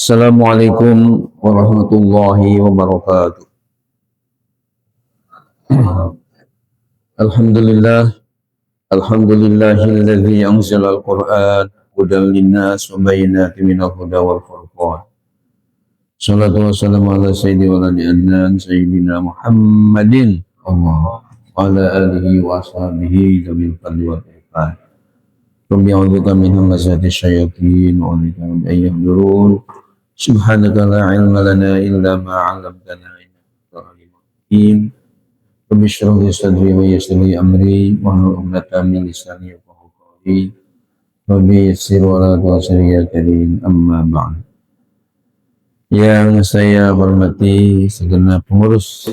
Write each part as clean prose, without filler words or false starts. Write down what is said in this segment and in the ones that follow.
Assalamualaikum warahmatullahi wabarakatuh. Alhamdulillah, alhamdulillahilladzi anzalal Qur'an hudan linnas wa bayyinatin minal huda wal furqan. Shallallahu wassalamu ala sayyidina sayyidina Muhammadin Allah wa ala alihi wa ashabihi zabil fadli wal ihsan. Rabbi a'udzubika min hamazati syayatin wa bika min yahdurun. Subhanaka la ilma lana illa ma 'allamtana innaka antal alimul hakim. Rabbi shrah li sadri wa yassir li amri wahlul 'uqdatam min lisani yafqahu qawli. Rabbi yassir wa la tu'assir ya karim, amma ba'd. Yang saya hormati segenap pengurus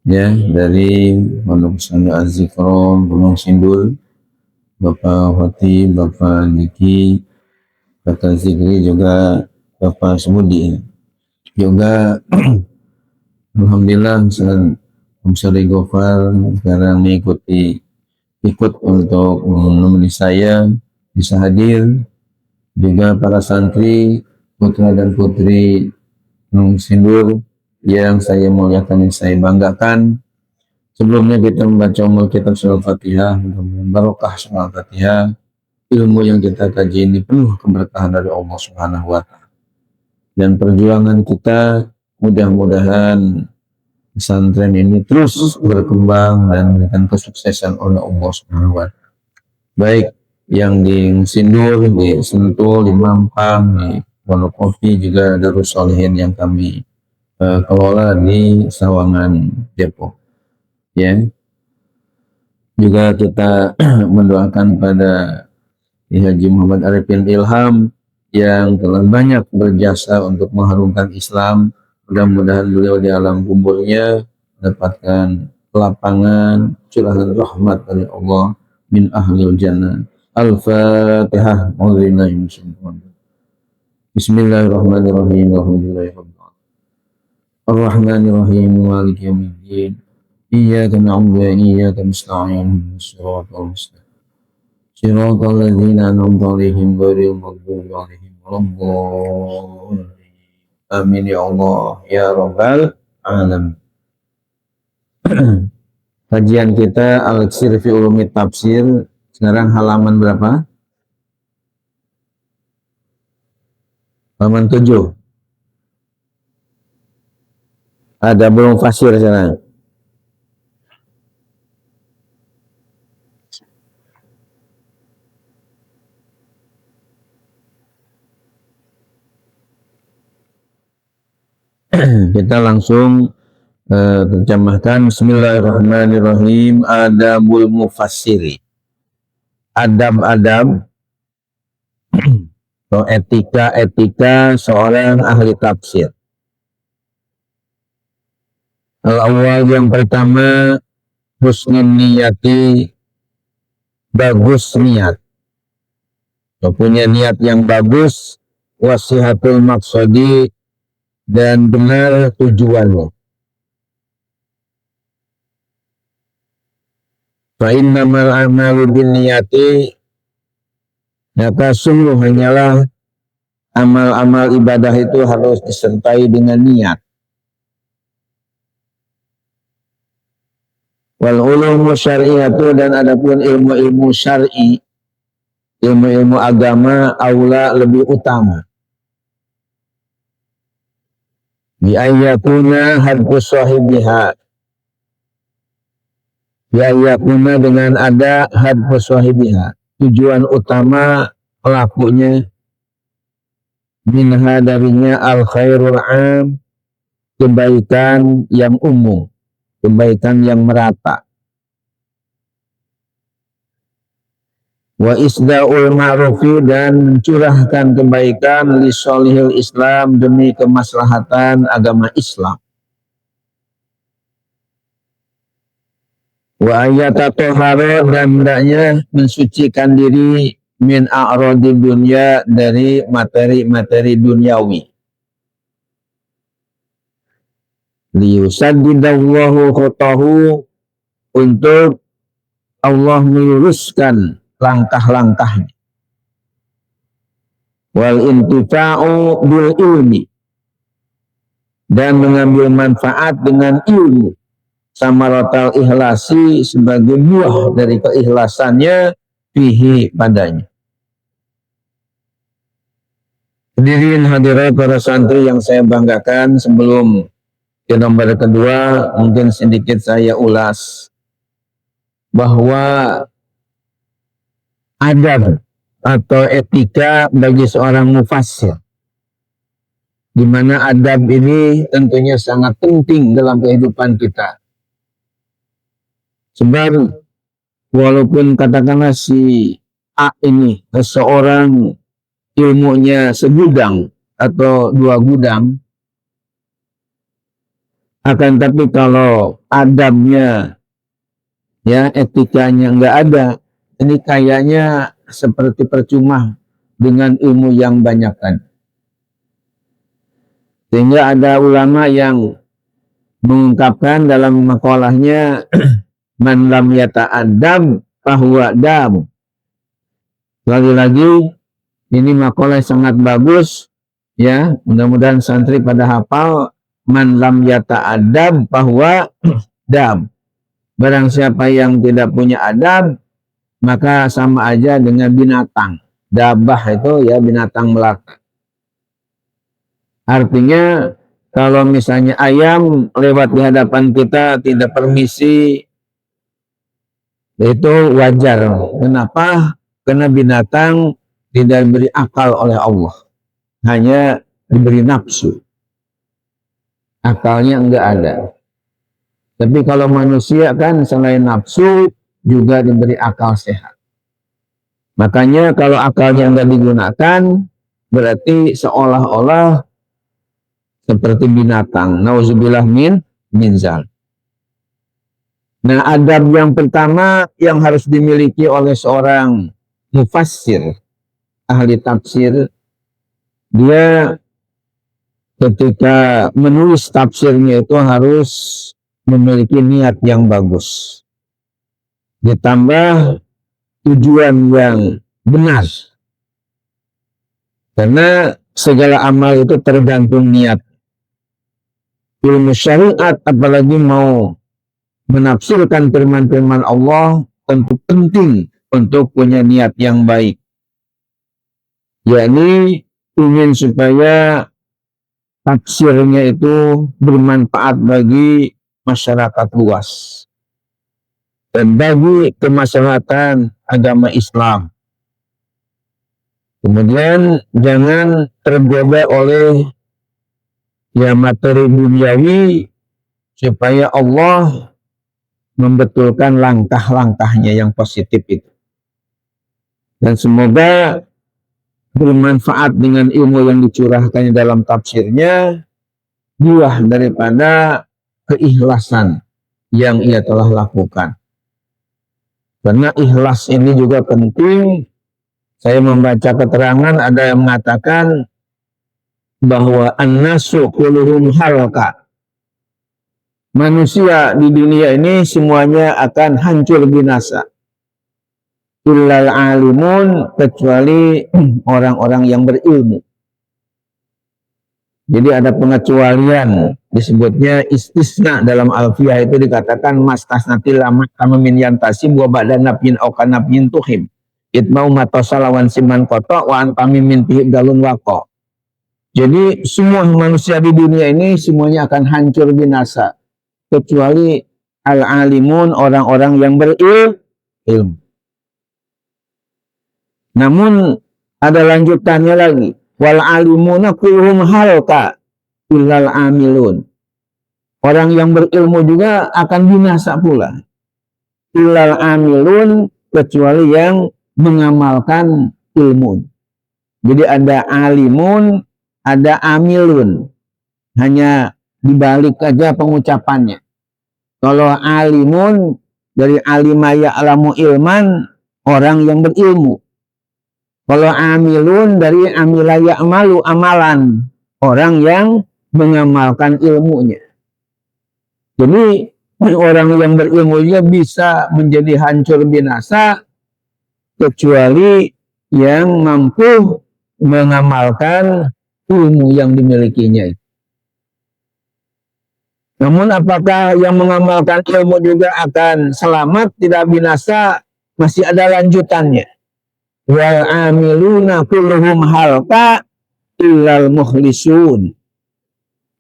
ya dari Pondok Pesantren Az-Zikron Gunung Sindul, Bapak Fatih, Bapak Niki, Bapak Zikri, juga Bapak Semudi, juga alhamdulillah Sari Gofar sekarang ikut untuk menemani saya bisa hadir, juga para santri putra dan putri Gunung Sindur yang saya muliakan dan saya banggakan. Sebelumnya kita membaca umul kitab surah Fatihah, mudah-mudahan barokah surah Fatihah. Ilmu yang kita kaji ini penuh keberkahan dari Allah Subhanahu wa Ta'ala. Dan perjuangan kita mudah-mudahan pesantren ini terus berkembang dan memberikan kesuksesan oleh Allah Subhanahu wa Ta'ala. Baik yang di Sindur, di Sentul, di Mampang, di Wonokopi, juga Darus Sholihin yang kami kelola di Sawangan, Depok. Ya, juga kita mendoakan pada Haji Muhammad Arifin Ilham yang telah banyak berjasa untuk mengharumkan Islam. Mudah-mudahan beliau di alam kuburnya mendapatkan kelapangan, curahan rahmat dari Allah min ahlil jannah. Al-Fatihah. Bismillahirrahmanirrahim. Ar-Rahmanirrahim. Maliki yaumiddin. Iyyaka na'budu wa iyyaka nasta'in. Shiratal mustaqim. Shiratal ladzina an'amta 'alaihim ghairil maghdubi 'alaihim waladdallin. Amin ya Allah ya Rabbal alamin. Kajian kita Al-Iksir fi Ulumi Tafsir, sekarang halaman berapa? Halaman 7. Ada belum fasir sekarang? Kita langsung terjemahkan. Bismillahirrahmanirrahim. Adabul mufassiri. Adab-adab atau etika-etika seorang ahli tafsir. Al-awwal, yang pertama, husnul niyati, bagus niat. Punya niat yang bagus, wasihatul maksudi, dan benar tujuannya. Fa innamal a'malu binniyati, maka sungguh hanyalah amal-amal ibadah itu harus disertai dengan niat. Wal ulumu syar'iyatu, dan adapun ilmu-ilmu syar'i, ilmu-ilmu agama, aula, lebih utama. Bi ayyakuna hadfu sahibiha, bi ayyakuna, dengan ada hadfu sahibiha, tujuan utama pelakunya, minha, darinya, al khairul am, kebaikan yang umum, kebaikan yang merata. Wa isda'ul ma'rufi, dan mencurahkan kebaikan, li sholihil Islam, demi kemaslahatan agama Islam. Wa ayatatohara, dan hendaknya mensucikan diri, min a'radi dunya, dari materi-materi duniawi. Liyusaddidallahu khotahu, untuk Allah meluruskan langkah-langkahnya. wal intifa'u bil ilmi, dan mengambil manfaat dengan ilmu. Samaratal ikhlasi, sebagai buah dari keikhlasannya, fihi, padanya. Hadirin hadirat para santri yang saya banggakan, sebelum ke nomor kedua mungkin sedikit saya ulas bahwa adab atau etika bagi seorang mufassir, di mana adab ini tentunya sangat penting dalam kehidupan kita. Sebab walaupun katakanlah si A ini seseorang ilmunya segudang atau dua gudang, akan tapi kalau adabnya, ya, etikanya nggak ada, ini kayaknya seperti percuma dengan ilmu yang banyak kan. Sehingga ada ulama yang mengungkapkan dalam makalahnya, man lam yata'addab fahuwa dam. Lagi-lagi ini makalah sangat bagus, ya, mudah-mudahan santri pada hafal. Man lam yata'addab fahuwa dam. Barang siapa yang tidak punya adab, maka sama aja dengan binatang. Dabah itu ya binatang melata. Artinya kalau misalnya ayam lewat di hadapan kita tidak permisi, itu wajar. Kenapa? Karena binatang tidak diberi akal oleh Allah, hanya diberi nafsu. Akalnya enggak ada. Tapi kalau manusia kan selain nafsu juga diberi akal sehat. Makanya kalau akalnya enggak digunakan, berarti seolah-olah seperti binatang. Nauzubillah min zal. Nah, adab yang pertama yang harus dimiliki oleh seorang mufassir, ahli tafsir, dia ketika menulis tafsirnya itu harus memiliki niat yang bagus, ditambah tujuan yang benar. Karena segala amal itu tergantung niat. Ilmu syariat apalagi mau menafsirkan firman-firman Allah tentu penting untuk punya niat yang baik, yakni ingin supaya tafsirnya itu bermanfaat bagi masyarakat luas dan bagi kemaslahatan agama Islam. Kemudian jangan tergoda oleh ya materi duniawi, supaya Allah membetulkan langkah-langkahnya yang positif itu. Dan semoga bermanfaat dengan ilmu yang dicurahkannya dalam tafsirnya, buah daripada keikhlasan yang ia telah lakukan. Karena ikhlas ini juga penting. Saya membaca keterangan ada yang mengatakan bahwa an-nasu kulluhum halqa. Manusia di dunia ini semuanya akan hancur binasa. Illal alimun, kecuali orang-orang yang berilmu. Jadi ada pengecualian, disebutnya istisna dalam alfiyah, itu dikatakan mastasnatil lama kamamin yantasi buah ba'dan nabyin au kanabyin tuhim. Itmau matosalawan siman koto wa antamimin pihib galun wako. Jadi semua manusia di dunia ini semuanya akan hancur binasa, kecuali al-alimun, orang-orang yang berilmu. Namun ada lanjutannya lagi. Wal alimuna kulluhum halqa illal amilun. Orang yang berilmu juga akan binasa pula. Illal amilun, kecuali yang mengamalkan ilmu. Jadi ada alimun, ada amilun. Hanya dibalik aja pengucapannya. Kalau alimun dari alimaya alamu ilman, orang yang berilmu. Kalau amilun dari amilaya amalu, amalan, orang yang mengamalkan ilmunya. Jadi orang yang berilmu bisa menjadi hancur binasa, kecuali yang mampu mengamalkan ilmu yang dimilikinya. Namun apakah yang mengamalkan ilmu juga akan selamat, tidak binasa? Masih ada lanjutannya. Wal amiluna kulluhum halqa illal mukhlisun.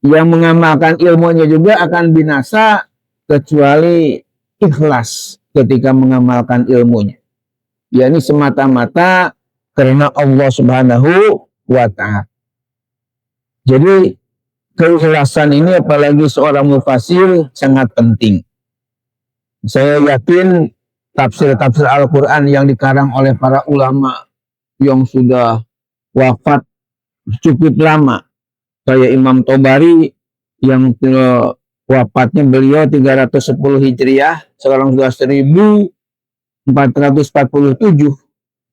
Yang mengamalkan ilmunya juga akan binasa kecuali ikhlas ketika mengamalkan ilmunya. Yakni semata-mata karena Allah Subhanahu wa ta'ala. Jadi keikhlasan ini apalagi seorang mufasir sangat penting. Saya yakin tafsir-tafsir Al-Quran yang dikarang oleh para ulama yang sudah wafat cukup lama, kayak Imam Tobari yang wafatnya beliau 310 Hijriah, sekarang sudah 1447,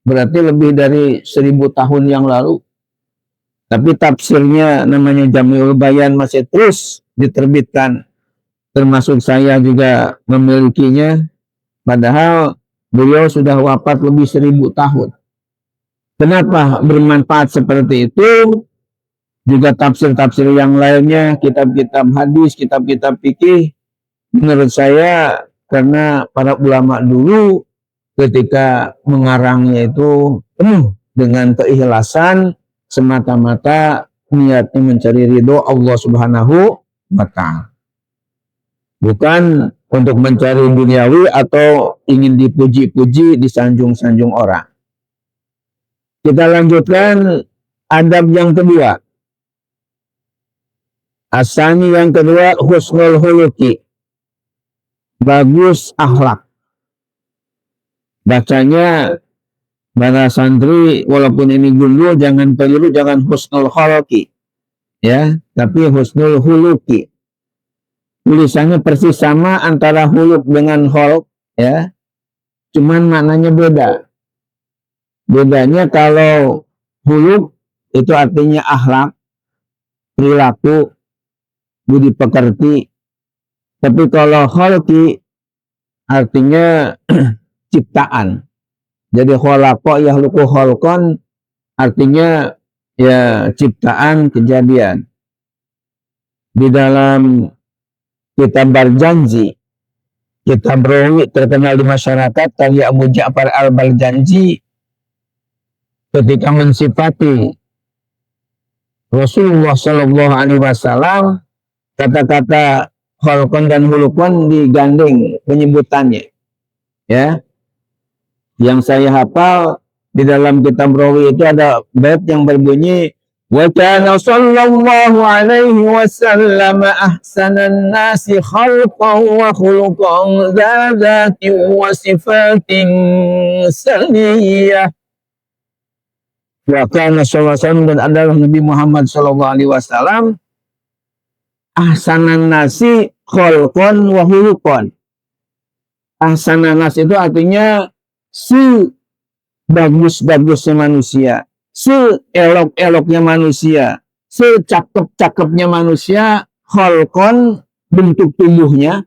berarti lebih dari 1000 tahun yang lalu. Tapi tafsirnya namanya Jami'ul Bayan masih terus diterbitkan, termasuk saya juga memilikinya, padahal beliau sudah wafat lebih 1000 tahun. Kenapa bermanfaat seperti itu? Juga tafsir-tafsir yang lainnya, kitab-kitab hadis, kitab-kitab fikih, menurut saya karena para ulama dulu ketika mengarangnya itu penuh dengan keikhlasan, semata-mata niatnya mencari ridho Allah Subhanahu wa ta'ala. Bukan untuk mencari duniawi atau ingin dipuji-puji, disanjung-sanjung orang. Kita lanjutkan adab yang kedua. Asani yang kedua, husnul khuluqi. Bagus akhlak. Bacanya para santri walaupun ini gundul jangan keliru, jangan husnul khuluqi, ya, tapi husnul khuluqi. Tulisannya persis sama antara huluk dengan khuluq, ya, cuman maknanya beda. Bedanya kalau huluk itu artinya akhlak, perilaku, budi pekerti, tapi kalau khuluqi artinya ciptaan. Jadi khalaqa yakhluqu khalqan artinya ya ciptaan, kejadian. Di dalam kitab Barjanji, kitab rawi terkenal di masyarakat, karya Abu Ja'far al-Barjanji, ketika mensifati Rasulullah Shallallahu Alaihi Wasallam, kata-kata khalqan dan hulukan digandeng penyebutannya, ya. Yang saya hafal di dalam kitab rawi itu ada bait yang berbunyi, wa kana sallallahu alaihi wasallam ahsanan nasi khalqan wa khuluqan dzati wa sifatin saniyah. Wa kana sallallahu alaihi wasallam, dan adalah Nabi Muhammad sallallahu alaihi wasallam ahsanan nasi khalqan wa khuluqan. Ahsanan nasi itu artinya sebagus-bagusnya manusia, seelok-eloknya manusia, secakep-cakepnya manusia, khalqan bentuk tubuhnya,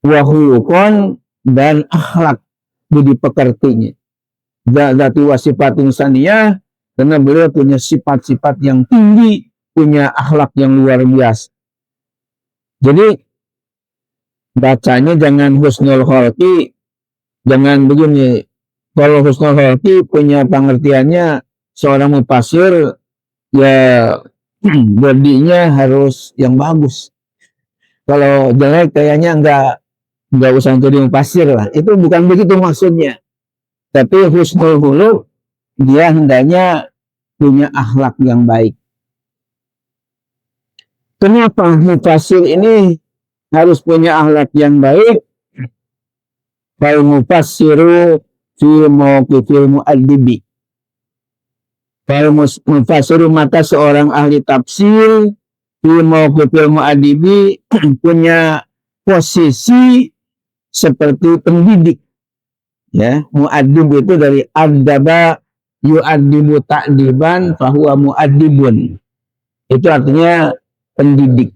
wahulukon dan akhlak budi pekertinya. Dzati wasifatin saniyah, karena beliau punya sifat-sifat yang tinggi, punya akhlak yang luar biasa. Jadi bacanya jangan husnul khuluqi. Jangan begini, kalau husnul khuluqi punya pengertiannya seorang mufasir, ya bodinya harus yang bagus. Kalau jelek kayaknya enggak usah jadi mufasir lah. Itu bukan begitu maksudnya. Tapi husnul khuluq, dia hendaknya punya akhlak yang baik. Kenapa mufasir ini harus punya akhlak yang baik? Fal mufassiru fi mawqifil mu'addibi. Fal mufassiru, maka seorang ahli tafsir, fi mawqifil mu'addibi, punya posisi seperti pendidik. Ya, mu'addib itu dari addaba yu'addibu ta'diban fahuwa mu'addibun. Itu artinya pendidik.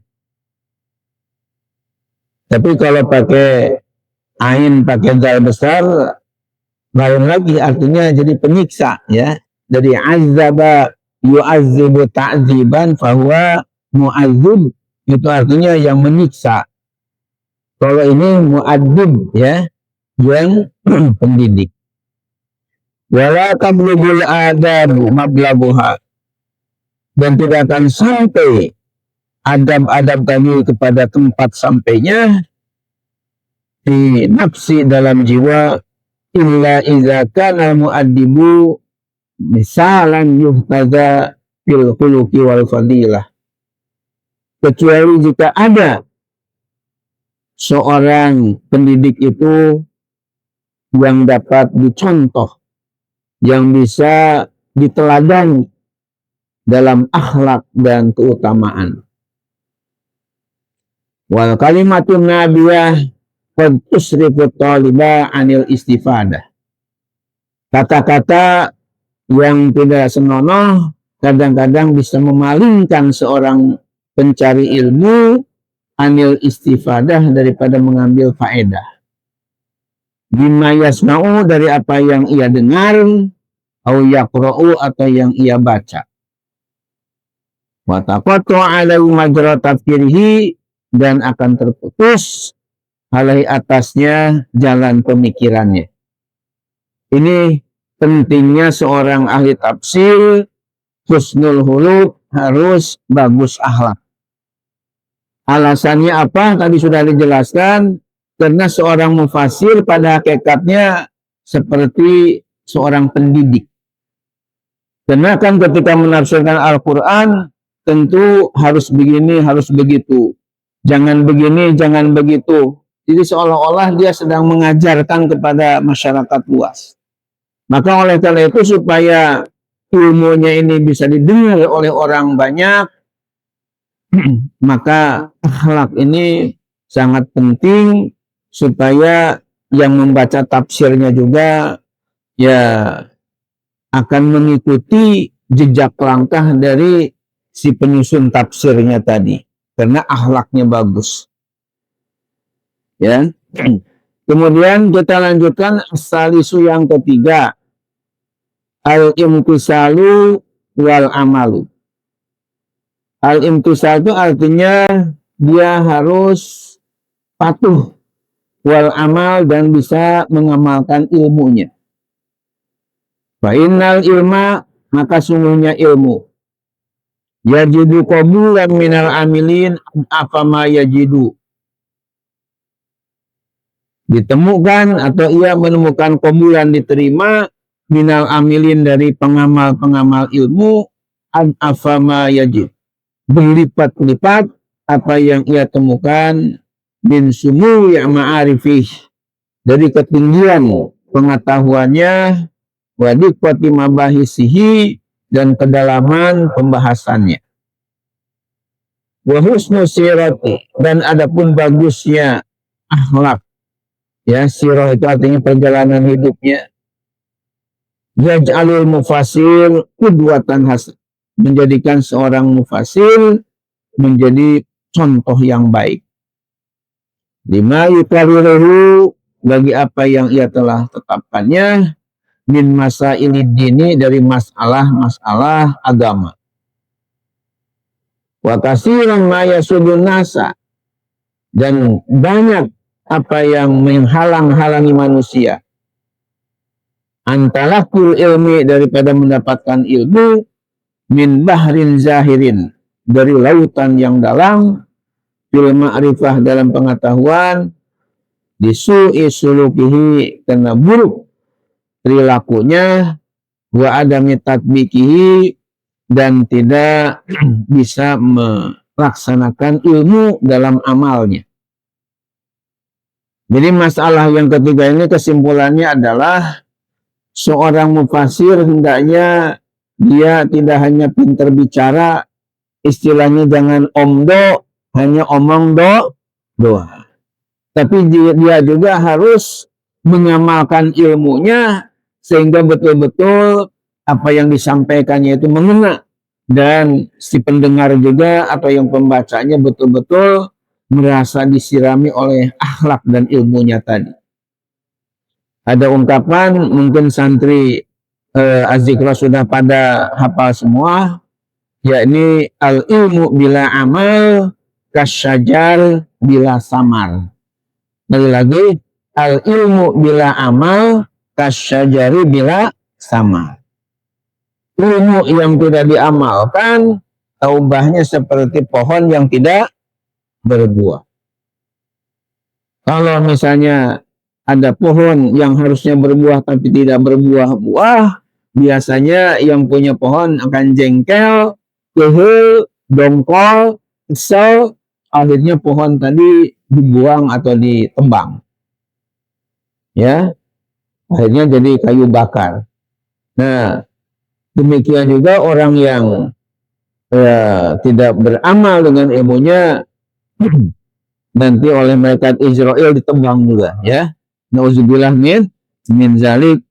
Tapi kalau pakai ain, pakai dal besar, lain lagi artinya jadi penyiksa, ya. dari azaba yu'azzibu ta'ziban fahuwa mu'azzib, itu artinya yang menyiksa. Kalau ini mu'adzib, ya, yang pendidik. Wala tablughul adabu mablaguha, dan tidak akan sampai adab-adab tadi kepada tempat sampainya di nafsi, dalam jiwa, illa iza kana mu'addibu misalan yuhtada fil khuluqi wal fadilah, kecuali jika ada seorang pendidik itu yang dapat dicontoh, yang bisa diteladani dalam akhlak dan keutamaan. Wal kalimatun nabiyah qad tusrifu talibah anil istifadah, kata-kata yang tidak senonoh kadang-kadang bisa memalingkan seorang pencari ilmu anil istifadah, daripada mengambil faedah. Bima yasma'u, dari apa yang ia dengar, au yaqra'u, atau yang ia baca. Wa taqattu 'alaihi majra tafkirihi, dan akan terputus alai atasnya jalan pemikirannya. Ini pentingnya seorang ahli tafsir, husnul khuluq, harus bagus akhlak. Alasannya apa? Tadi sudah dijelaskan. Karena seorang mufasir pada hakikatnya seperti seorang pendidik. Karena kan ketika menafsirkan Al-Quran, tentu harus begini, harus begitu. Jangan begini, jangan begitu. Jadi seolah-olah dia sedang mengajarkan kepada masyarakat luas. Maka oleh karena itu, supaya ilmunya ini bisa didengar oleh orang banyak, maka akhlak ini sangat penting, supaya yang membaca tafsirnya juga ya akan mengikuti jejak langkah dari si penyusun tafsirnya tadi, karena akhlaknya bagus. Ya. Kemudian kita lanjutkan salisu yang ketiga, al-imtisalu wal amalu. Al-imtisal itu artinya dia harus patuh, wal amal, dan bisa mengamalkan ilmunya. Fa innal ilma, maka sungguhnya ilmu, yajidu qabulan minal amilin afama yajidu, ditemukan atau ia menemukan qabulan, diterima, minal amilin, dari pengamal-pengamal ilmu, an afama yajid, berlipat-lipat apa yang ia temukan, min sumu yang ma'arifih, dari ketinggian pengetahuannya, wadikpati mabahisihi, dan kedalaman pembahasannya, wa husnu sirati, dan adapun bagusnya akhlak, ya, sirah itu artinya perjalanan hidupnya, yaj'alul mufasir qudwatan hasan, menjadikan seorang mufasir menjadi contoh yang baik. Lima yuqarriruhu, bagi apa yang ia telah tetapkannya, min masailid dini, dari masalah-masalah agama. Wa katsiran ma yasudun nasa, dan banyak apa yang menghalang-halangi manusia, antalakul ilmi, daripada mendapatkan ilmu, min bahrin zahirin, dari lautan yang dalam, fil ma'rifah, dalam pengetahuan, disu'i sulukihi, karena buruk perilakunya, wa adami tatbikihi, dan tidak bisa melaksanakan ilmu dalam amalnya. Jadi masalah yang ketiga ini kesimpulannya adalah seorang mufasir hendaknya dia tidak hanya pintar bicara, istilahnya jangan omdo, hanya omong doa. Tapi dia juga harus mengamalkan ilmunya, sehingga betul-betul apa yang disampaikannya itu mengena, dan si pendengar juga atau yang pembacanya betul-betul merasa disirami oleh akhlak dan ilmunya tadi. Ada ungkapan, mungkin santri Az-Zikra sudah pada hafal semua, yakni al ilmu bila amal kasyajar bila samar. Lagi al ilmu bila amal kasyajari bila samar. Ilmu yang tidak diamalkan, taubahnya seperti pohon yang tidak berbuah. Kalau misalnya ada pohon yang harusnya berbuah tapi tidak berbuah-buah, biasanya yang punya pohon akan jengkel, kehel, dongkol, kesel, akhirnya pohon tadi dibuang atau ditebang. Ya, akhirnya jadi kayu bakar. Nah, demikian juga orang yang tidak beramal dengan ilmunya nanti oleh malaikat Israel ditebang juga, ya. Nauzubillah min zalik.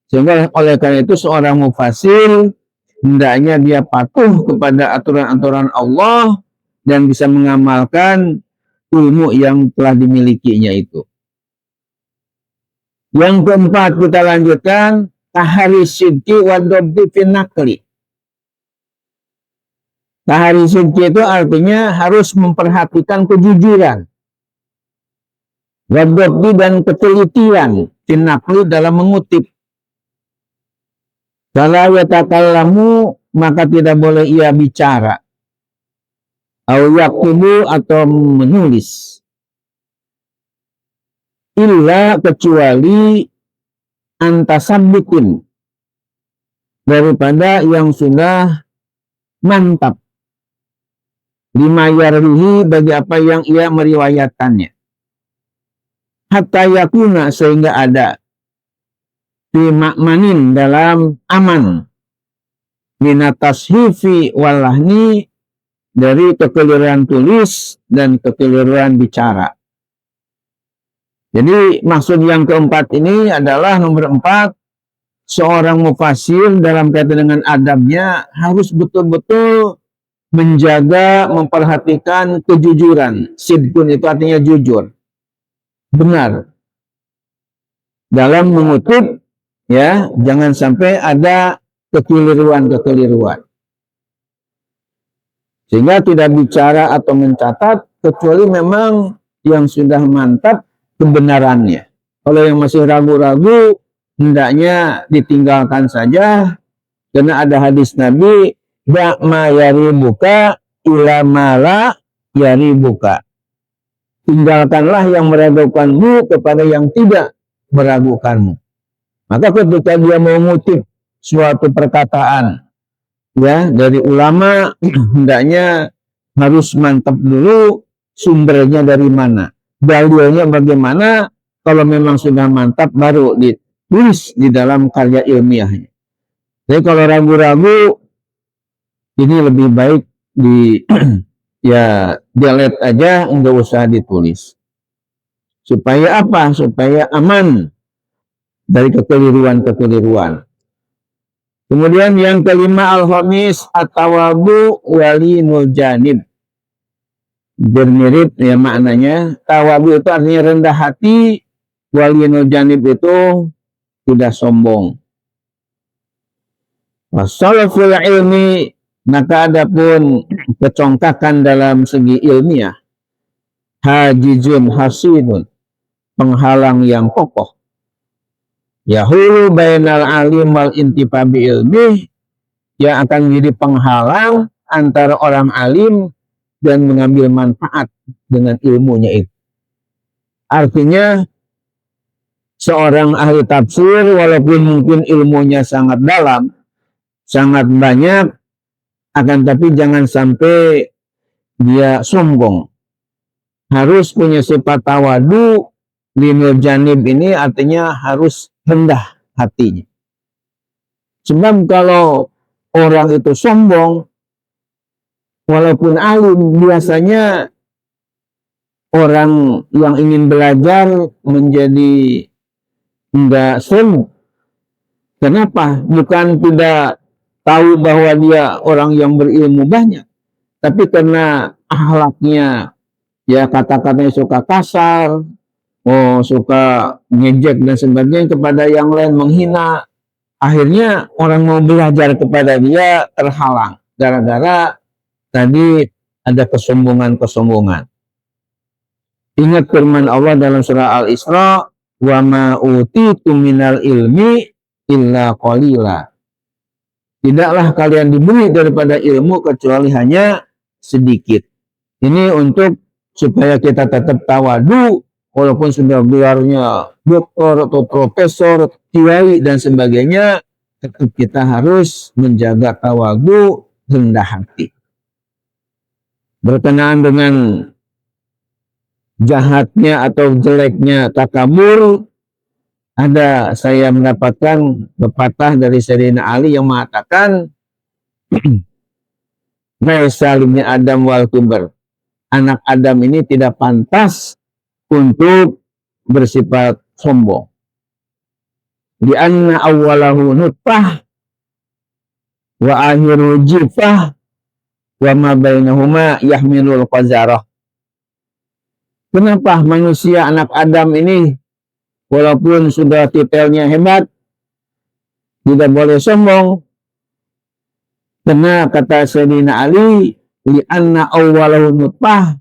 Sehingga oleh karena itu seorang mufasir hendaknya dia patuh kepada aturan-aturan Allah dan bisa mengamalkan ilmu yang telah dimilikinya itu. Yang keempat kita lanjutkan, tahari sidqi wa dhabti fin naqli. Tahari sidqi itu artinya harus memperhatikan kejujuran, wa dhabti dan ketelitian fin naqli dalam mengutip. Kalau yatakallamu maka tidak boleh ia bicara, au yaktubu atau menulis, illa kecuali antasabbitin, daripada yang sudah mantap, lima yarwihi, bagi apa yang ia meriwayatkannya, hatta yakuna, sehingga ada fi makmanin, dalam aman, minatashifi walahni, dari kekeliruan tulis dan kekeliruan bicara. Jadi maksud yang keempat ini adalah nomor 4, seorang mufasir dalam kaitan dengan adabnya harus betul-betul menjaga, memperhatikan kejujuran. Sidqun itu artinya jujur, benar dalam mengutip, ya, jangan sampai ada kekeliruan. Sehingga tidak bicara atau mencatat kecuali memang yang sudah mantap kebenarannya. Kalau yang masih ragu-ragu, hendaknya ditinggalkan saja, karena ada hadis Nabi, ba'ma yaribuka ila mala yaribuka. Tinggalkanlah yang meragukanmu kepada yang tidak meragukanmu. Maka ketika dia mau ngutip suatu perkataan, ya, dari ulama, hendaknya harus mantap dulu sumbernya dari mana, dalilnya bagaimana. Kalau memang sudah mantap baru ditulis di dalam karya ilmiahnya. Jadi kalau ragu-ragu, ini lebih baik di ya delete aja, enggak usah ditulis. Supaya apa? Supaya aman dari kekeliruan. Kemudian yang kelima, al-khamis at-tawabu walinul janib. Bermirip ya maknanya. Tawabu itu artinya rendah hati, walinul janib itu tidak sombong. Wasalaful ilmi, maka adapun kecongkakan dalam segi ilmiah, hajizun hasidun, penghalang yang kokoh. Yahulu bainal alim wal intifabi ilmi, yang akan menjadi penghalang antara orang alim dan mengambil manfaat dengan ilmunya itu. Artinya seorang ahli tafsir walaupun mungkin ilmunya sangat dalam, sangat banyak, akan tapi jangan sampai dia sombong. Harus punya sifat tawadu. Linul janib ini artinya harus rendah hatinya. Sebab kalau orang itu sombong, walaupun alim, biasanya orang yang ingin belajar menjadi enggak sombong. Kenapa? Bukan tidak tahu bahwa dia orang yang berilmu banyak, tapi karena akhlaknya, ya kata-katanya suka kasar, suka ngejek dan sebagainya kepada yang lain, menghina, Akhirnya orang mau belajar kepada dia terhalang gara-gara tadi ada kesombongan-kesombongan. Ingat firman Allah dalam surah Al-Isra, wa ma utitu minal ilmi illa qalila. Tidaklah kalian diberi daripada ilmu kecuali hanya sedikit. Ini untuk supaya kita tetap tawadu walaupun sudah gelarnya doktor atau profesor, kiai dan sebagainya, tetap kita harus menjaga tawadu, rendah hati. Berkenaan dengan jahatnya atau jeleknya takabur, ada saya mendapatkan pepatah dari Sayyidina Ali yang mengatakan Salimnya Adam wal kibar. Anak Adam ini tidak pantas untuk bersifat sombong. Di anna awwalahu nutfah wa akhiru jifah wa ma bainahuma yahmilul qazarah. Kenapa manusia anak Adam ini walaupun sudah titelnya hebat tidak boleh sombong? Karena kata Sayyidina Ali, li anna awwalahu nutfah,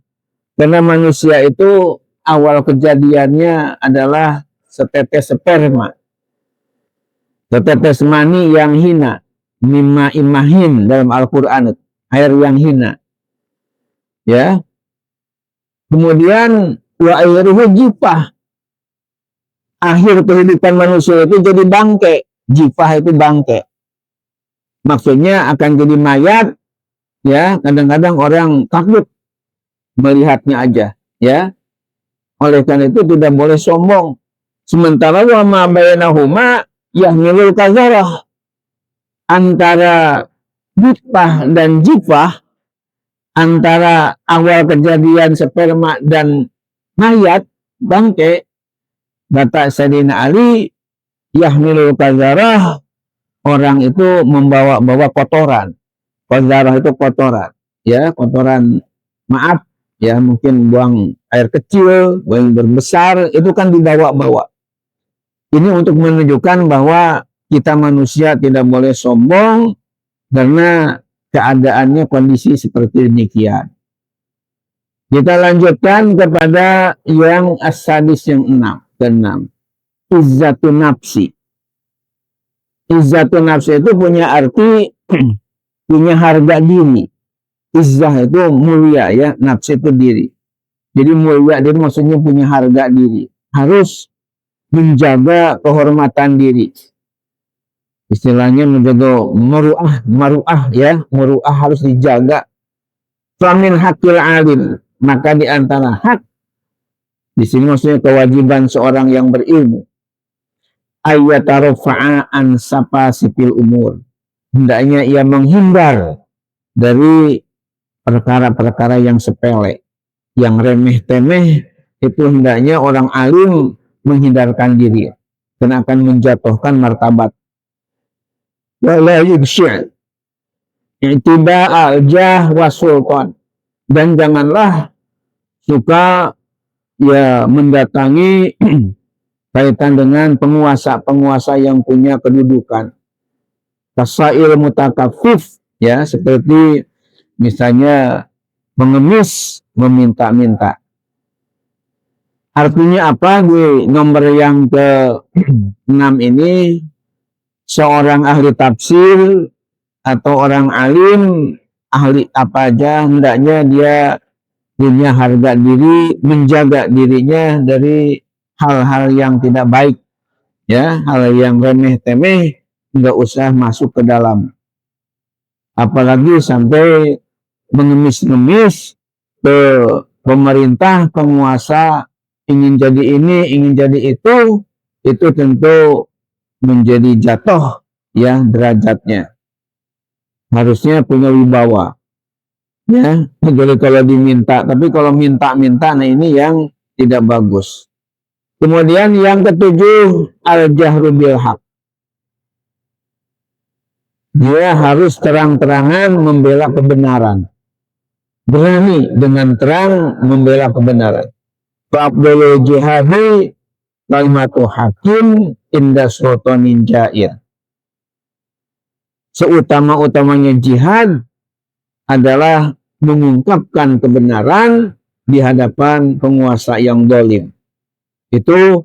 karena manusia itu awal kejadiannya adalah setetes sperma, setetes mani yang hina, mimma imahin dalam Al-Quran, air yang hina. Ya. Kemudian wa airuhu jifah. Akhir kehidupan manusia itu jadi bangke. Jifah itu bangke. Maksudnya akan jadi mayat. Ya, kadang-kadang orang takut melihatnya aja, ya. Oleh karena itu tidak boleh sombong. Sementara wa ma bainahuma yahmilul qazarah. Antara nutfah dan jifah, antara awal kejadian sperma dan mayat bangke, kata Sayyidina Ali, yahmilul qazarah, orang itu membawa kotoran. Qazarah itu kotoran, ya, kotoran, maaf, ya, mungkin buang air kecil, buang berbesar, itu kan dibawa-bawa. Ini untuk menunjukkan bahwa kita manusia tidak boleh sombong karena keadaannya kondisi seperti demikian. Kita lanjutkan kepada yang as-sadis yang keenam. Izzatun nafsi. Izzatun nafsi itu punya arti punya harga diri. Izzah itu mulia, ya, nafsi itu diri. Jadi mulia diri maksudnya punya harga diri. Harus menjaga kehormatan diri. Istilahnya menjaga maruah, ya, maruah harus dijaga. Famin hakil alim, maka di antara hak di sini maksudnya kewajiban seorang yang berilmu, ayyatarofa'a an sapa sipil umur, hendaknya ia menghindar dari perkara-perkara yang sepele, yang remeh-temeh, itu hendaknya orang alim menghindarkan diri, karena akan menjatuhkan martabat. Wala yubsyi' i'tiba al-jah wa sultan, dan janganlah suka, ya, mendatangi kaitan dengan penguasa-penguasa yang punya kedudukan. Kasail mutakafif, ya, seperti misalnya mengemis, meminta-minta. Artinya apa? Di nomor yang ke-6 ini, seorang ahli tafsir atau orang alim, ahli apa aja, hendaknya dia punya harga diri, menjaga dirinya dari hal-hal yang tidak baik, ya, hal yang remeh-temeh nggak usah masuk ke dalam. Apalagi sampai mengemis-ngemis ke pemerintah, penguasa, ingin jadi ini, ingin jadi itu tentu menjadi jatuh, ya, derajatnya. Harusnya punya wibawa, ya. Jadi kalau diminta, tapi kalau minta-minta, nah ini yang tidak bagus. Kemudian yang ketujuh, al-jahru bil haq. Dia harus terang-terangan membela kebenaran. Berani dengan terang membela kebenaran. Fa'abdul jihadi kalimatu hakim inda sultanin jair. seutama-utamanya jihad adalah mengungkapkan kebenaran di hadapan penguasa yang zalim. Itu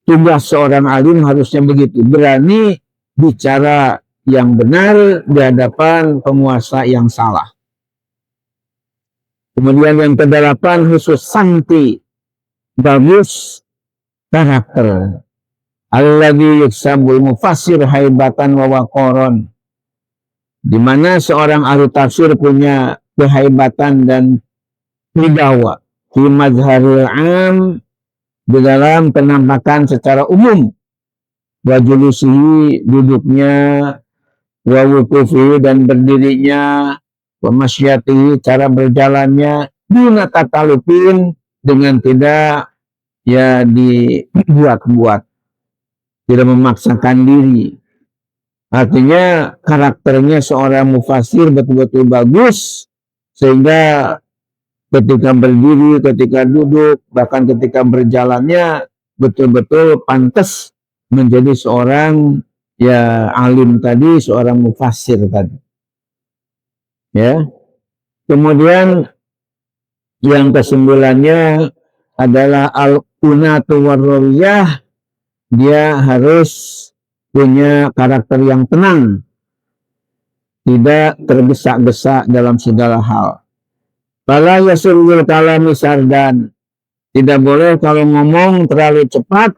tugas seorang alim harusnya begitu, berani bicara yang benar di hadapan penguasa yang salah. Kemudian yang kedelapan, khusus santi, bagus karakter. Alladzi yuksabul mufassir haibatan wa waqaran. Di mana seorang ahli tafsir punya kehebatan dan wibawa fi mazharil am, di dalam penampakan secara umum, wa julusihi, duduknya, wa wukufihi, dan berdirinya, wa masyatihi, cara berjalannya, duna tatalupin, dengan tidak ya dibuat-buat, tidak memaksakan diri. Artinya karakternya seorang mufassir betul-betul bagus, sehingga ketika berdiri, ketika duduk, bahkan ketika berjalannya betul-betul pantas menjadi seorang ya alim tadi, seorang mufassir tadi. Ya. Kemudian yang kesembilannya adalah al-qunatu warrawiyah. Dia harus punya karakter yang tenang, tidak tergesa-gesa dalam segala hal. Fala yasurul kalami sardan, tidak boleh kalau ngomong terlalu cepat.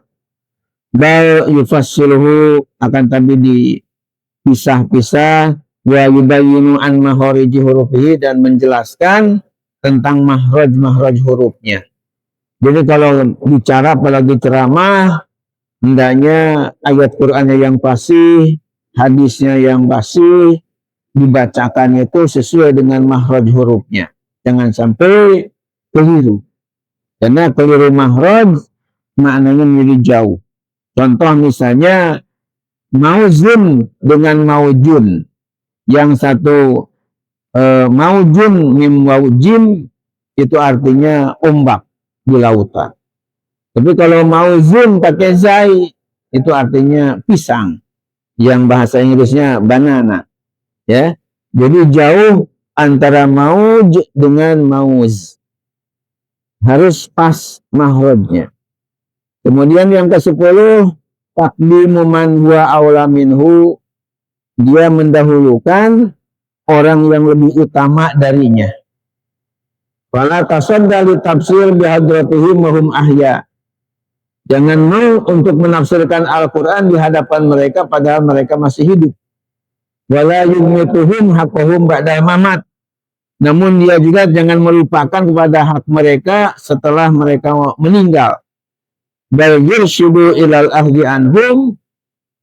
Bal yufassiluhu, akan tapi dipisah-pisah, wa yubayyinu an mahriji hurufihi, dan menjelaskan tentang mahraj hurufnya. Jadi kalau bicara apalagi ceramah, hendaknya ayat Qur'annya yang fasih, hadisnya yang fasih, dibacakan itu sesuai dengan mahraj hurufnya. Jangan sampai keliru. Karena keliru mahraj maknanya menjadi jauh. Contoh misalnya mauzun dengan maujun. Yang satu maujun mim waujim, itu artinya ombak di lautan. Tapi kalau mauzun pakai zai, itu artinya pisang. Yang bahasa Inggrisnya banana. Ya. Jadi jauh antara mauj dengan mauz. Harus pas mahrajnya. Kemudian yang ke-10, taqdimu man huwa aula minhu, dia mendahulukan orang yang lebih utama darinya. Fala tasadda li tafsir bihadratihim wa hum ahya. Jangan mau untuk menafsirkan Al-Quran di hadapan mereka padahal mereka masih hidup. Wala yumituhum haqqahum ba'da mamat. Namun dia juga jangan melupakan kepada hak mereka setelah mereka meninggal. Bal yursyidu ilal ahdi anhum,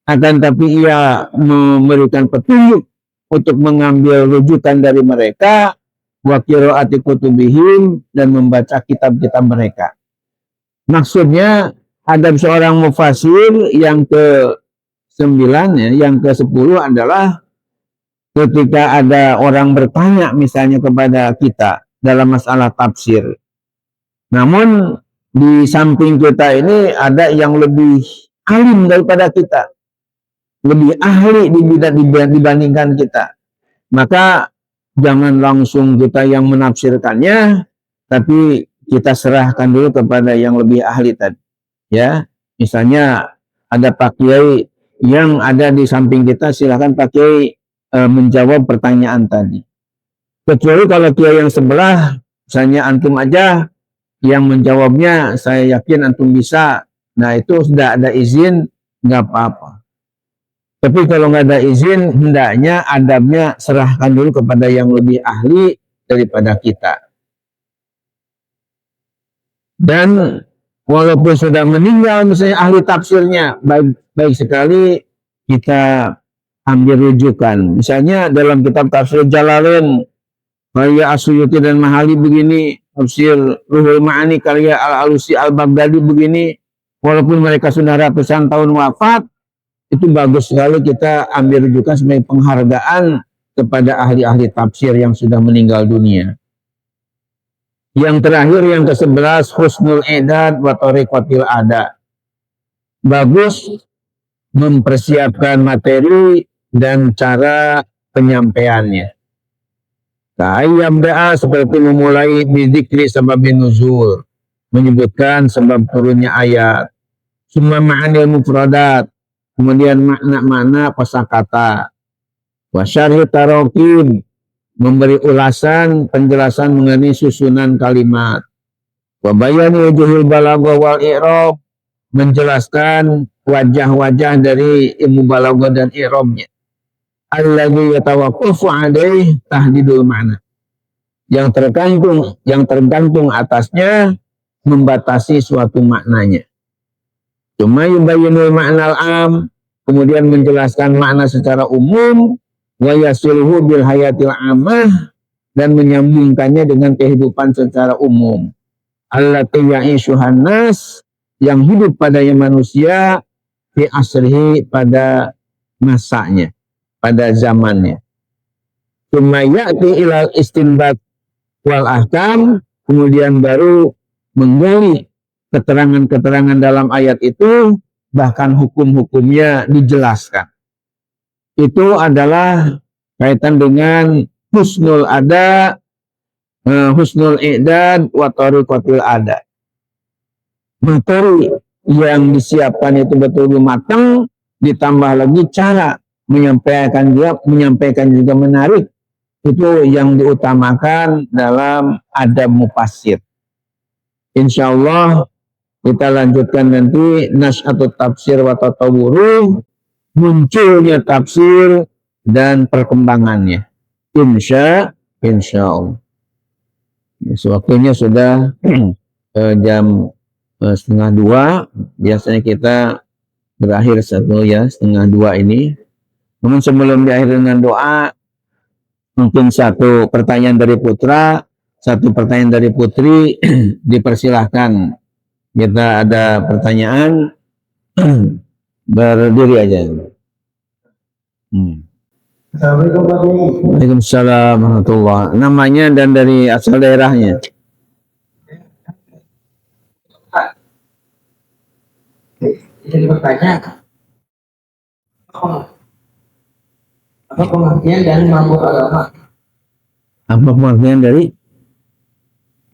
akan tapi ia memberikan petunjuk untuk mengambil rujukan dari mereka, wa qiraati kutubihim, dan membaca kitab-kitab mereka. Maksudnya adab seorang mufassir yang ke-9 ya, yang ke-10 adalah ketika ada orang bertanya misalnya kepada kita dalam masalah tafsir. Namun di samping kita ini ada yang lebih alim daripada kita, lebih ahli dibandingkan kita. Maka jangan langsung kita yang menafsirkannya, tapi kita serahkan dulu kepada yang lebih ahli tadi. Ya, misalnya ada Pak Kiai yang ada di samping kita, silakan Pak Kiai menjawab pertanyaan tadi. Kecuali kalau Kiai yang sebelah, misalnya antum aja yang menjawabnya, saya yakin antum bisa. Nah itu sudah ada izin, nggak apa-apa. Tapi kalau nggak ada izin, hendaknya adabnya serahkan dulu kepada yang lebih ahli daripada kita. Dan walaupun sudah meninggal misalnya ahli tafsirnya, baik sekali kita ambil rujukan. Misalnya dalam kitab tafsir Jalalain, karya Asyuyuti dan Mahali begini, tafsir Ruhul Ma'ani karya Al-Alusi Al-Baghdadi begini, walaupun mereka sudah ratusan tahun wafat, itu bagus sekali kita ambil rujukan sebagai penghargaan kepada ahli-ahli tafsir yang sudah meninggal dunia. Yang terakhir yang ke-11, husnul idad wa tariqatil ada. Bagus mempersiapkan materi dan cara penyampaiannya. Ayam da'a seperti memulai bidikri sababin nuzul, menyebutkan sebab turunnya ayat. Summa ma'anil mufradat, kemudian makna-makna kosakata. Wa syarhi tarokim, memberi ulasan penjelasan mengenai susunan kalimat. Wa bayani wujuhil balaghah wal i'rab, menjelaskan wajah-wajah dari ilmu balaghah dan i'rabnya. Alladzi yatawaqqafu alaih tahdidul ma'na, yang tergantung atasnya membatasi suatu maknanya. Cuma yubayyinul ma'nal am, kemudian menjelaskan makna secara umum, wa yasilhu bil hayatil amah, dan menyambungkannya dengan kehidupan secara umum. Allati ya'ishuhan nas, yang hidup padanya manusia, fi asrihi, pada masanya, pada zamannya. Cuma ya'ti ilal istinbat wal ahkam, kemudian baru menggali keterangan-keterangan dalam ayat itu, bahkan hukum-hukumnya dijelaskan. Itu adalah kaitan dengan husnul ada, husnul i'dad, wa tariqatil ada. Materi yang disiapkan itu betul-betul matang, ditambah lagi cara menyampaikan juga menarik. Itu yang diutamakan dalam adab mufassir. Insyaallah kita lanjutkan nanti nas'atut tafsir wa tatawwuru, munculnya tafsir dan perkembangannya. Insyaallah. Waktunya sudah jam 1:30. Biasanya kita berakhir 1:30 ini. Namun sebelum diakhiri dengan doa, mungkin satu pertanyaan dari putra, satu pertanyaan dari putri, dipersilahkan. Kita ada pertanyaan, berdiri aja. Assalamualaikum Pak Kiai. Waalaikumsalam warahmatullahi. Namanya dan dari asal daerahnya. Jadi bertanya, apa pengertian dari mabuk agama? Apa pengertian dari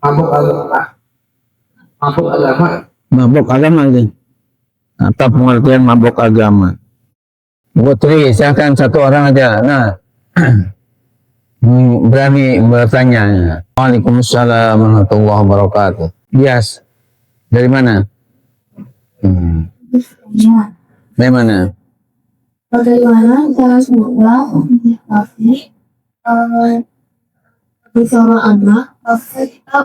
Mabuk agama. Mabuk agama. mabuk agama itu? Apa pengertian mabuk agama? Putri, silakan satu orang aja. Nah, berani bertanya. Waalaikumsalam warahmatullahi wabarakatuh. Yes. Dari mana? Dari mana? Bagaimana cara semoga menyikapi bersama anak kita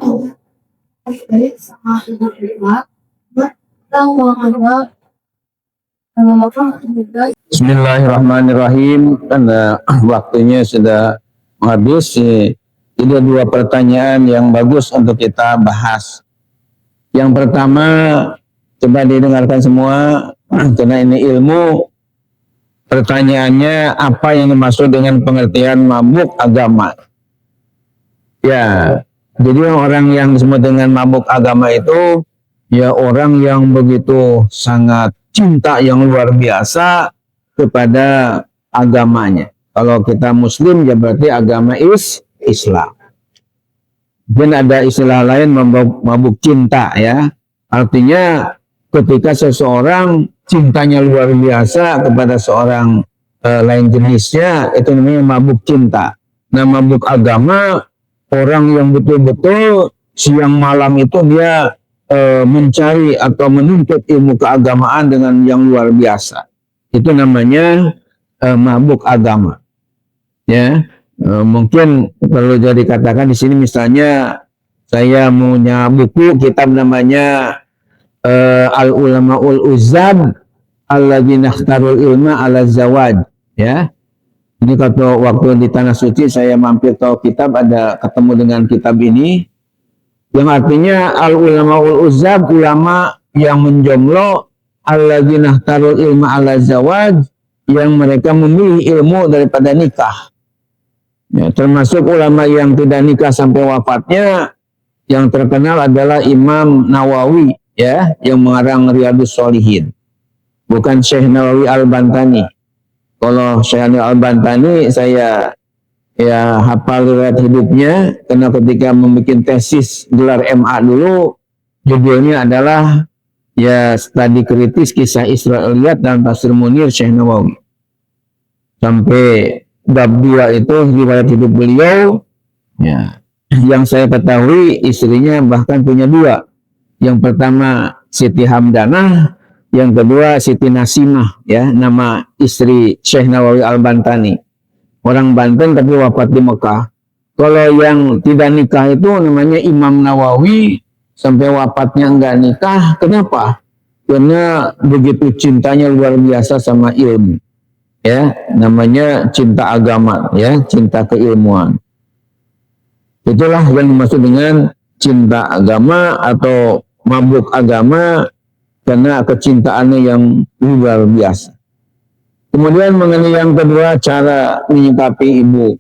dari sama ibu kita dan menganggap Bismillahirrahmanirrahim. Karena waktunya sudah habis, ada dua pertanyaan yang bagus untuk kita bahas. Yang pertama, coba didengarkan semua, karena ini ilmu. Pertanyaannya, apa yang dimaksud dengan pengertian mabuk agama? Ya, jadi orang yang disebut dengan mabuk agama itu, ya orang yang begitu sangat cinta yang luar biasa kepada agamanya. Kalau kita muslim, ya berarti agama Islam. Dan ada istilah lain, mabuk cinta, ya. Artinya ketika seseorang cintanya luar biasa kepada seorang lain jenisnya, itu namanya mabuk cinta. Nah, mabuk agama, orang yang betul-betul siang malam itu dia mencari atau menuntut ilmu keagamaan dengan yang luar biasa. Itu namanya mabuk agama. Ya, mungkin perlu jadi katakan di sini, misalnya saya punya buku kitab namanya Al-Ulama'ul Uzzab Alladzina ikhtarul ilma ala zawad. Ya, ini kalau waktu di Tanah Suci saya mampir ke kitab, ada ketemu dengan kitab ini, yang artinya Al-Ulama'ul Uzzab, ulama yang menjomblo, Alladzina ikhtarul ilma ala zawad, yang mereka memilih ilmu daripada nikah. Ya, termasuk ulama yang tidak nikah sampai wafatnya, yang terkenal adalah Imam Nawawi, ya, yang mengarang Riyadhus Shalihin, bukan Syekh Nawawi Al-Bantani. Kalau Syekh Al-Bantani saya ya hafal riwayat hidupnya karena ketika membuat tesis gelar MA dulu judulnya adalah ya studi kritis kisah Israiliyat dalam Tafsir Munir Syekh Nawawi. Sampai bab 2 itu riwayat hidup beliau. Ya, yang saya ketahui istrinya bahkan punya 2. Yang pertama Siti Hamdanah, yang kedua Siti Nasimah, ya, nama istri Syekh Nawawi Al-Bantani. Orang Banten tapi wafat di Mekah. Kalau yang tidak nikah itu namanya Imam Nawawi, sampai wafatnya enggak nikah. Kenapa? Karena begitu cintanya luar biasa sama ilmu. Ya, namanya cinta agama, ya, cinta keilmuan. Itulah yang dimaksud dengan cinta agama atau mabuk agama, karena kecintaannya yang luar biasa. Kemudian mengenai yang kedua, cara menyikapi ibu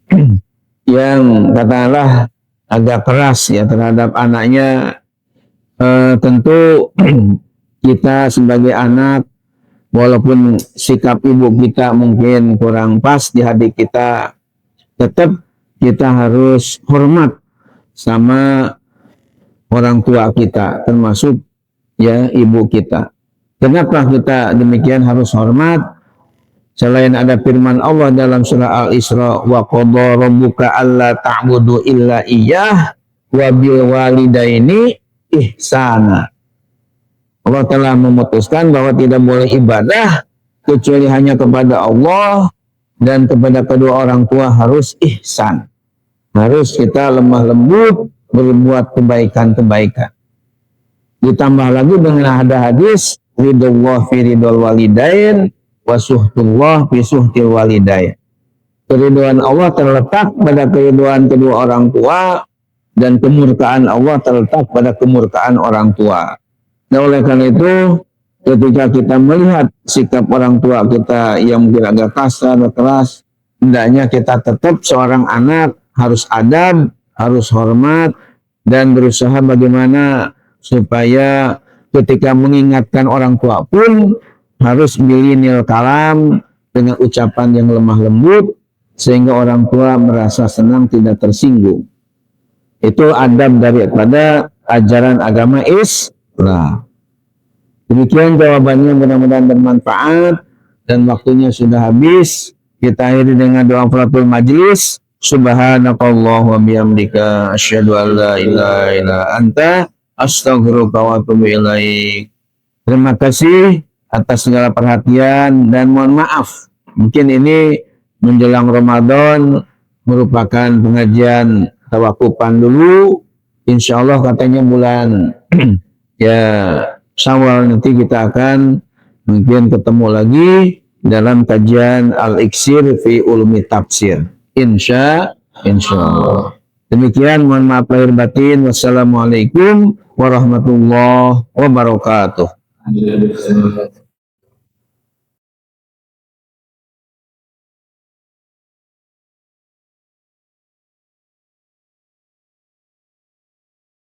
yang katakanlah agak keras ya terhadap anaknya. Tentu kita sebagai anak, walaupun sikap ibu kita mungkin kurang pas di hati kita, tetap kita harus hormat sama orang tua kita, termasuk ya ibu kita. Kenapa kita demikian harus hormat? Selain ada firman Allah dalam surah Al-Isra, wa qadha rabbuka alla ta'budu illa iyyah wa bil walidaini ihsana. Allah telah memutuskan bahwa tidak boleh ibadah kecuali hanya kepada Allah, dan kepada kedua orang tua harus ihsan. Harus kita lemah lembut berbuat kebaikan-kebaikan. Ditambah lagi dengan ada hadis ridullah fi ridul walidain wa suhtullah fi suhtil walidain. Keriduan Allah terletak pada keriduan kedua orang tua, dan kemurkaan Allah terletak pada kemurkaan orang tua. Nah, oleh karena itu ketika kita melihat sikap orang tua kita yang mungkin agak kasar atau keras, hendaknya kita tetap seorang anak harus adab, harus hormat, dan berusaha bagaimana supaya ketika mengingatkan orang tua pun harus bilinil kalam, dengan ucapan yang lemah lembut, sehingga orang tua merasa senang, tidak tersinggung. Itu adab daripada ajaran agama Islam. Demikian jawabannya, mudah-mudahan bermanfaat, dan waktunya sudah habis. Kita akhiri dengan doa kafaratul majlis. Subhanakallah wa bihamdika asyhadu an la ilaha illa anta astaghfiruka wa atubu ilaik. Terima kasih atas segala perhatian dan mohon maaf. Mungkin ini menjelang Ramadan merupakan pengajian tawakupan dulu. Insya Allah katanya bulan ya Syawal nanti kita akan mungkin ketemu lagi dalam kajian Al-Iksir fi Ulumi Tafsir. Insya Allah. Demikian, mohon maaf lahir batin. Wassalamualaikum warahmatullahi wabarakatuh.